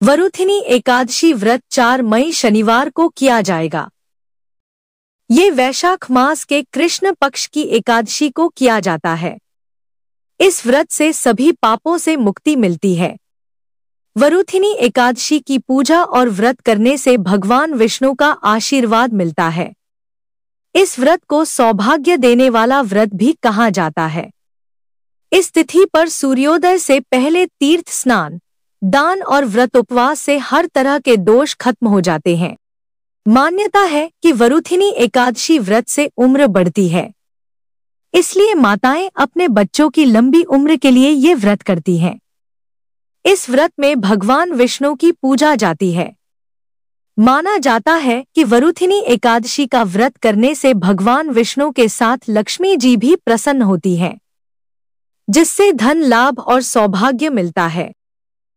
वरुथिनी एकादशी व्रत 4 मई शनिवार को किया जाएगा। ये वैशाख मास के कृष्ण पक्ष की एकादशी को किया जाता है। इस व्रत से सभी पापों से मुक्ति मिलती है। वरुथिनी एकादशी की पूजा और व्रत करने से भगवान विष्णु का आशीर्वाद मिलता है। इस व्रत को सौभाग्य देने वाला व्रत भी कहा जाता है। इस तिथि पर सूर्योदय से पहले तीर्थ स्नान, दान और व्रत उपवास से हर तरह के दोष खत्म हो जाते हैं। मान्यता है कि वरुथिनी एकादशी व्रत से उम्र बढ़ती है, इसलिए माताएं अपने बच्चों की लंबी उम्र के लिए ये व्रत करती हैं। इस व्रत में भगवान विष्णु की पूजा जाती है। माना जाता है कि वरुथिनी एकादशी का व्रत करने से भगवान विष्णु के साथ लक्ष्मी जी भी प्रसन्न होती हैं, जिससे धन लाभ और सौभाग्य मिलता है।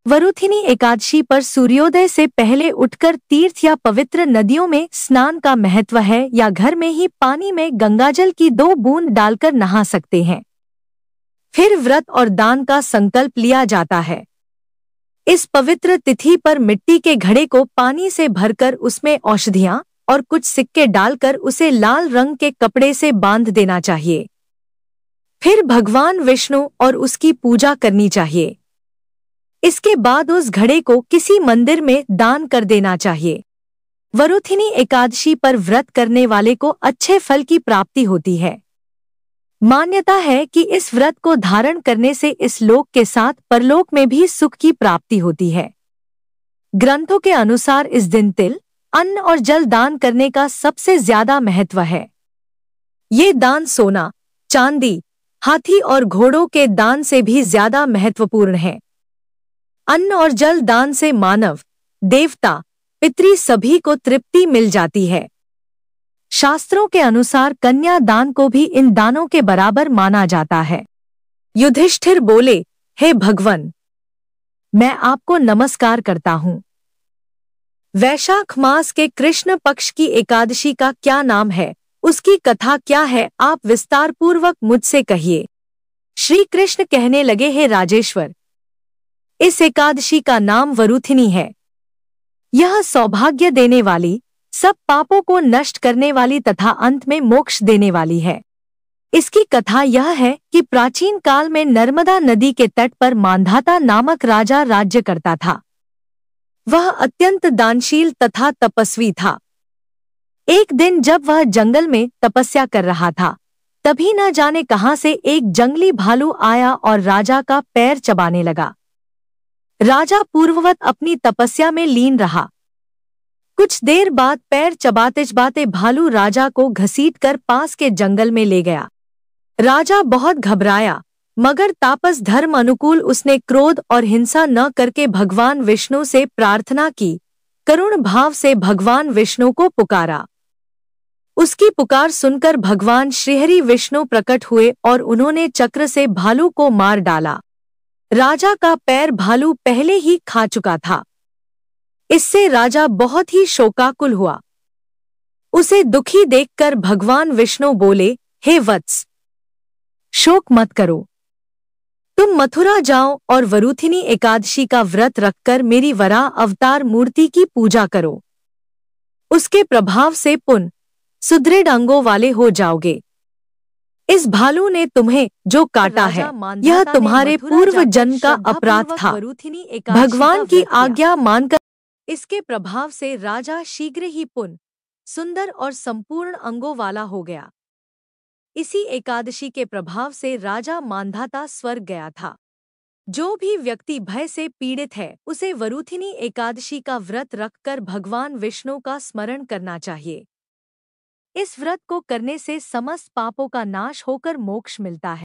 वरुथिनी एकादशी पर सूर्योदय से पहले उठकर तीर्थ या पवित्र नदियों में स्नान का महत्व है, या घर में ही पानी में गंगाजल की 2 बूंद डालकर नहा सकते हैं। फिर व्रत और दान का संकल्प लिया जाता है। इस पवित्र तिथि पर मिट्टी के घड़े को पानी से भरकर उसमें औषधियां और कुछ सिक्के डालकर उसे लाल रंग के कपड़े से बांध देना चाहिए। फिर भगवान विष्णु और उसकी पूजा करनी चाहिए। इसके बाद उस घड़े को किसी मंदिर में दान कर देना चाहिए। वरुथिनी एकादशी पर व्रत करने वाले को अच्छे फल की प्राप्ति होती है। मान्यता है कि इस व्रत को धारण करने से इस लोक के साथ परलोक में भी सुख की प्राप्ति होती है। ग्रंथों के अनुसार इस दिन तिल, अन्न और जल दान करने का सबसे ज्यादा महत्व है। ये दान सोना, चांदी, हाथी और घोड़ों के दान से भी ज्यादा महत्वपूर्ण है। अन्न और जल दान से मानव, देवता, पितृ सभी को तृप्ति मिल जाती है। शास्त्रों के अनुसार कन्या दान को भी इन दानों के बराबर माना जाता है। युधिष्ठिर बोले, हे भगवन, मैं आपको नमस्कार करता हूँ। वैशाख मास के कृष्ण पक्ष की एकादशी का क्या नाम है, उसकी कथा क्या है, आप विस्तार पूर्वक मुझसे कहिए। श्री कृष्ण कहने लगे, हे राजेश्वर, इस एकादशी का नाम वरुथिनी है। यह सौभाग्य देने वाली, सब पापों को नष्ट करने वाली तथा अंत में मोक्ष देने वाली है। इसकी कथा यह है कि प्राचीन काल में नर्मदा नदी के तट पर मांधाता नामक राजा राज्य करता था। वह अत्यंत दानशील तथा तपस्वी था। एक दिन जब वह जंगल में तपस्या कर रहा था, तभी न जाने कहां से एक जंगली भालू आया और राजा का पैर चबाने लगा। राजा पूर्ववत अपनी तपस्या में लीन रहा। कुछ देर बाद पैर चबाते चबाते भालू राजा को घसीटकर पास के जंगल में ले गया। राजा बहुत घबराया, मगर तापस धर्म अनुकूल उसने क्रोध और हिंसा न करके भगवान विष्णु से प्रार्थना की। करुण भाव से भगवान विष्णु को पुकारा। उसकी पुकार सुनकर भगवान श्रीहरि विष्णु प्रकट हुए और उन्होंने चक्र से भालू को मार डाला। राजा का पैर भालू पहले ही खा चुका था। इससे राजा बहुत ही शोकाकुल हुआ। उसे दुखी देखकर भगवान विष्णु बोले, हे वत्स, शोक मत करो। तुम मथुरा जाओ और वरुथिनी एकादशी का व्रत रखकर मेरी वराह अवतार मूर्ति की पूजा करो। उसके प्रभाव से पुनः सुदृढ़ अंगों वाले हो जाओगे। इस भालू ने तुम्हें जो काटा है, यह तुम्हारे पूर्व जन्म का अपराध था। भगवान की आज्ञा मानकर इसके प्रभाव से राजा शीघ्र ही पुनः सुंदर और संपूर्ण अंगों वाला हो गया। इसी एकादशी के प्रभाव से राजा मांधाता स्वर्ग गया था। जो भी व्यक्ति भय से पीड़ित है, उसे वरुथिनी एकादशी का व्रत रखकर भगवान विष्णु का स्मरण करना चाहिए। इस व्रत को करने से समस्त पापों का नाश होकर मोक्ष मिलता है।